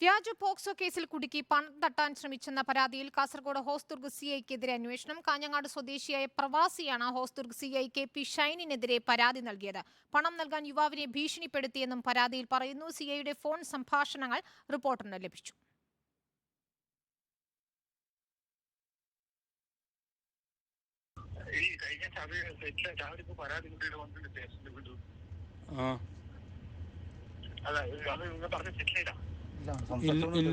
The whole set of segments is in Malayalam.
വ്യാജ പോക്സോ കേസിൽ കുടുക്കി പണം തട്ടാൻ ശ്രമിച്ചെന്ന പരാതിയിൽ കാസർഗോഡ് ഹോസ്ദുർഗ് സിഐക്കെതിരെ അന്വേഷണം. കാഞ്ഞങ്ങാട് സ്വദേശിയായ പ്രവാസിയാണ് ഹോസ്ദുർഗ് സിഐ KP ഷൈനിനെതിരെ പരാതി നൽകിയത്. പണം നൽകാൻ യുവാവിനെ ഭീഷണിപ്പെടുത്തിയെന്നും പരാതിയിൽ പറയുന്നു. സിഐയുടെ ഫോൺ സംഭാഷണങ്ങൾ റിപ്പോർട്ടറിന് ലഭിച്ചു.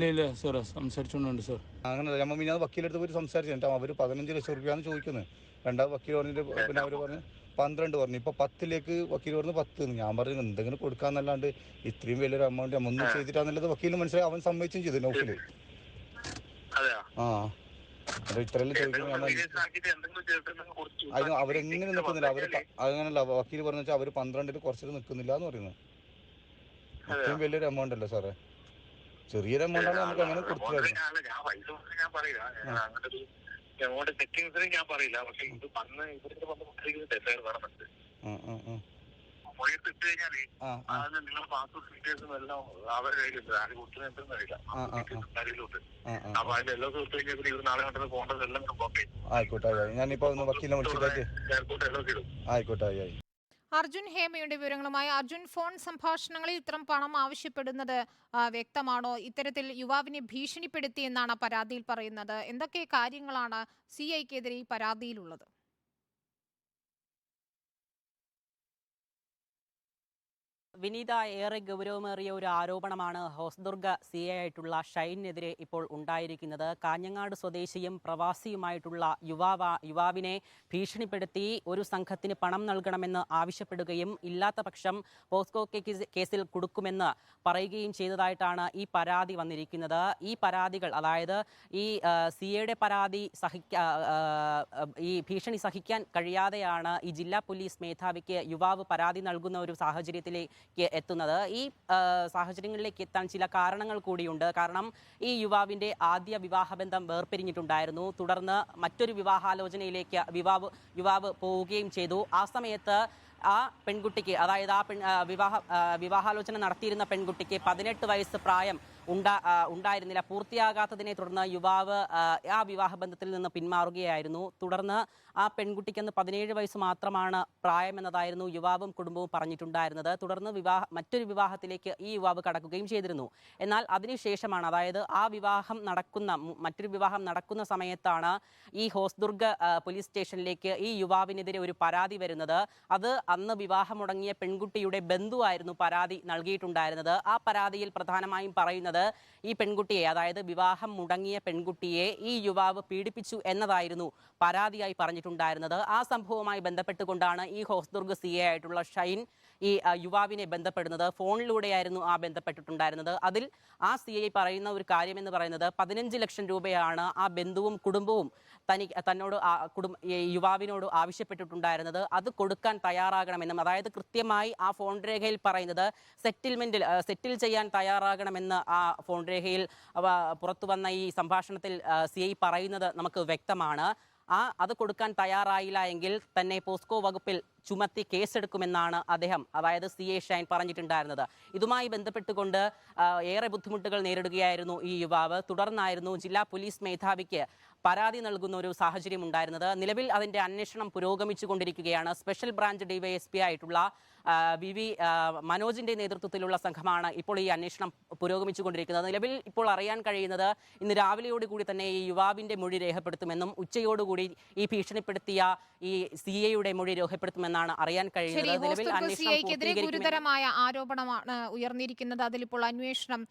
ഇല്ല സാർ സംസാരിച്ചോണ്ടുണ്ട് സാർ. അങ്ങനെ നമ്മൾ പിന്നെ വക്കീലെടുത്ത് പോയി സംസാരിച്ചു. അവർ 15 ലക്ഷം രൂപയാണ് ചോദിക്കുന്നത്. രണ്ടാമത് വക്കീൽ പറഞ്ഞിട്ട് പിന്നെ അവർ പറഞ്ഞു 12 പറഞ്ഞു. ഇപ്പോൾ 10ലേക്ക് വക്കീൽ പറഞ്ഞു 10. ഞാൻ പറഞ്ഞു എന്തെങ്കിലും കൊടുക്കാന്നല്ലാണ്ട് ഇത്രയും വലിയൊരു എമൗണ്ട് ഒന്നും ചെയ്തിട്ടാന്നുള്ളത് വക്കീലിന് മനസ്സിലായി. അവൻ സമ്മതിച്ചും ചെയ്തു നൗഫില്. ആ ഇത്രയെല്ലാം ചോദിക്കുന്നത് അതിന് അവരെങ്ങനെ നിൽക്കുന്നില്ല. അവർ അങ്ങനല്ല വക്കീൽ പറഞ്ഞു വെച്ചാൽ അവർ 12 കുറച്ചിട്ട് നിൽക്കുന്നില്ല എന്ന് പറയുന്നത്. ഇത്രയും വലിയൊരു എമൗണ്ട് അല്ലേ സാറേ? ചെറിയൊരു എമൗണ്ടാണ് നമുക്ക് അങ്ങനെ കൊടുത്തത്. ആയിക്കോട്ടെ, ഞാനിപ്പോ ഒന്ന് വക്കീലിനെ വിളിച്ചിട്ട് ആയിക്കോട്ടെ. അർജുൻ ഹേമയുടെ വിവരങ്ങളുമായി. അർജുൻ, ഫോൺ സംഭാഷണങ്ങളിൽ ഇത്തരം പണം ആവശ്യപ്പെടുന്നത് വ്യക്തമാണോ? ഇത്തരത്തിൽ യുവാവിനെ ഭീഷണിപ്പെടുത്തിയെന്നാണ് പരാതിയിൽ പറയുന്നത്. എന്തൊക്കെ കാര്യങ്ങളാണ് സിഐക്കെതിരെ ഈ പരാതിയിലുള്ളത്? വിനീത, ഏറെ ഗൗരവമേറിയ ഒരു ആരോപണമാണ് ഹോസ്ദുർഗ് CI ആയിട്ടുള്ള ഷൈനെതിരെ ഇപ്പോൾ ഉണ്ടായിരിക്കുന്നത്. കാഞ്ഞങ്ങാട് സ്വദേശിയും പ്രവാസിയുമായിട്ടുള്ള യുവാവിനെ ഭീഷണിപ്പെടുത്തി ഒരു സംഘത്തിന് പണം നൽകണമെന്ന് ആവശ്യപ്പെടുകയും ഇല്ലാത്ത പക്ഷം പോസ്കോ കേസിൽ കൊടുക്കുമെന്ന് പറയുകയും ചെയ്തതായിട്ടാണ് ഈ പരാതി വന്നിരിക്കുന്നത്. ഈ പരാതികൾ, അതായത് ഈ CIയുടെ പരാതി ഈ ഭീഷണി സഹിക്കാൻ കഴിയാതെയാണ് ഈ ജില്ലാ പോലീസ് മേധാവിക്ക് യുവാവ് പരാതി നൽകുന്ന ഒരു സാഹചര്യത്തിലേക്ക് എത്തുന്നത്. ഈ സാഹചര്യങ്ങളിലേക്ക് എത്താൻ ചില കാരണങ്ങൾ കൂടിയുണ്ട്. കാരണം ഈ യുവാവിന്റെ ആദ്യ വിവാഹബന്ധം വേർപിരിഞ്ഞിട്ടുണ്ടായിരുന്നു. തുടർന്ന് മറ്റൊരു വിവാഹാലോചനയിലേക്ക് യുവാവ് പോവുകയും ചെയ്തു. ആ സമയത്ത് ആ പെൺകുട്ടിക്ക്, അതായത് വിവാഹാലോചന നടത്തിയിരുന്ന പെൺകുട്ടിക്ക് 18 വയസ്സ് പ്രായം ഉണ്ടായിരുന്നില്ല. പൂർത്തിയാകാത്തതിനെ തുടർന്ന് യുവാവ് ആ വിവാഹബന്ധത്തിൽ നിന്ന് പിന്മാറുകയായിരുന്നു. തുടർന്ന് ആ പെൺകുട്ടിക്കെന്ന് 17 വയസ്സ് മാത്രമാണ് പ്രായമെന്നതായിരുന്നു യുവാവും കുടുംബവും പറഞ്ഞിട്ടുണ്ടായിരുന്നത്. തുടർന്ന് മറ്റൊരു വിവാഹത്തിലേക്ക് ഈ യുവാവ് കടക്കുകയും ചെയ്തിരുന്നു. എന്നാൽ അതിനുശേഷമാണ്, അതായത് ആ മറ്റൊരു വിവാഹം നടക്കുന്ന സമയത്താണ് ഈ ഹോസ്ദുർഗ് പോലീസ് സ്റ്റേഷനിലേക്ക് ഈ യുവാവിനെതിരെ ഒരു പരാതി വരുന്നത്. അത് അന്ന് വിവാഹം മുടങ്ങിയ പെൺകുട്ടിയുടെ ബന്ധുവായിരുന്നു പരാതി നൽകിയിട്ടുണ്ടായിരുന്നത്. ആ പരാതിയിൽ പ്രധാനമായും പറയുന്നത് ഈ പെൺകുട്ടിയെ, അതായത് വിവാഹം മുടങ്ങിയ പെൺകുട്ടിയെ ഈ യുവാവ് പീഡിപ്പിച്ചു എന്നതായിരുന്നു പരാതിയായി പറഞ്ഞിട്ടുണ്ടായിരുന്നത്. ആ സംഭവവുമായി ബന്ധപ്പെട്ടുകൊണ്ടാണ് ഈ ഹോസ്ദുർഗ് CI ആയിട്ടുള്ള ഷൈൻ ഈ യുവാവിനെ ബന്ധപ്പെടുന്നത്. ഫോണിലൂടെയായിരുന്നു ആ അതിൽ ആ CI പറയുന്ന ഒരു കാര്യമെന്ന് പറയുന്നത് 15 ലക്ഷം രൂപയാണ് ആ ബന്ധുവും കുടുംബവും തന്നോട് യുവാവിനോട് ആവശ്യപ്പെട്ടിട്ടുണ്ടായിരുന്നത്. അത് കൊടുക്കാൻ തയ്യാറാകണമെന്നും, അതായത് കൃത്യമായി ആ ഫോൺ രേഖയിൽ പറയുന്നത് സെറ്റിൽ ചെയ്യാൻ തയ്യാറാകണമെന്ന് ആ ഫോൺ രേഖയിൽ പുറത്തു വന്ന ഈ സംഭാഷണത്തിൽ CI പറയുന്നത് നമുക്ക് വ്യക്തമാണ്. അത് കൊടുക്കാൻ തയ്യാറായില്ല എങ്കിൽ തന്നെ പോസ്കോ വകുപ്പിൽ ചുമത്തി കേസെടുക്കുമെന്നാണ് അദ്ദേഹം, അതായത് CI ഷൈൻ പറഞ്ഞിട്ടുണ്ടായിരുന്നത്. ഇതുമായി ബന്ധപ്പെട്ടുകൊണ്ട് ഏറെ ബുദ്ധിമുട്ടുകൾ നേരിടുകയായിരുന്നു ഈ യുവാവ്. തുടർന്നായിരുന്നു ജില്ലാ പോലീസ് മേധാവിക്ക് പരാതി നൽകുന്ന ഒരു സാഹചര്യം ഉണ്ടായിരുന്നത്. നിലവിൽ അതിന്റെ അന്വേഷണം പുരോഗമിച്ചുകൊണ്ടിരിക്കുകയാണ്. സ്പെഷ്യൽ ബ്രാഞ്ച് DYSP ആയിട്ടുള്ള VV മനോജിന്റെ നേതൃത്വത്തിലുള്ള സംഘമാണ് ഇപ്പോൾ ഈ അന്വേഷണം പുരോഗമിച്ചുകൊണ്ടിരിക്കുന്നത്. നിലവിൽ ഇപ്പോൾ അറിയാൻ കഴിയുന്നത് ഇന്ന് രാവിലെയോടുകൂടി തന്നെ ഈ യുവാവിന്റെ മൊഴി രേഖപ്പെടുത്തുമെന്നും ഉച്ചയോടുകൂടി ഈ ഭീഷണിപ്പെടുത്തിയ ഈ CIയുടെ മൊഴി രേഖപ്പെടുത്തുമെന്നാണ് അറിയാൻ കഴിയുന്നത്. നിലവിൽ അന്വേഷണം ഗുരുതരമായ ആരോപണമാണ് ഉയർന്നിരിക്കുന്നത്. അതിലിപ്പോൾ അന്വേഷണം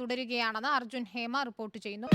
തുടരുകയാണെന്ന് അർജുൻ ഹേമ റിപ്പോർട്ട് ചെയ്യുന്നു.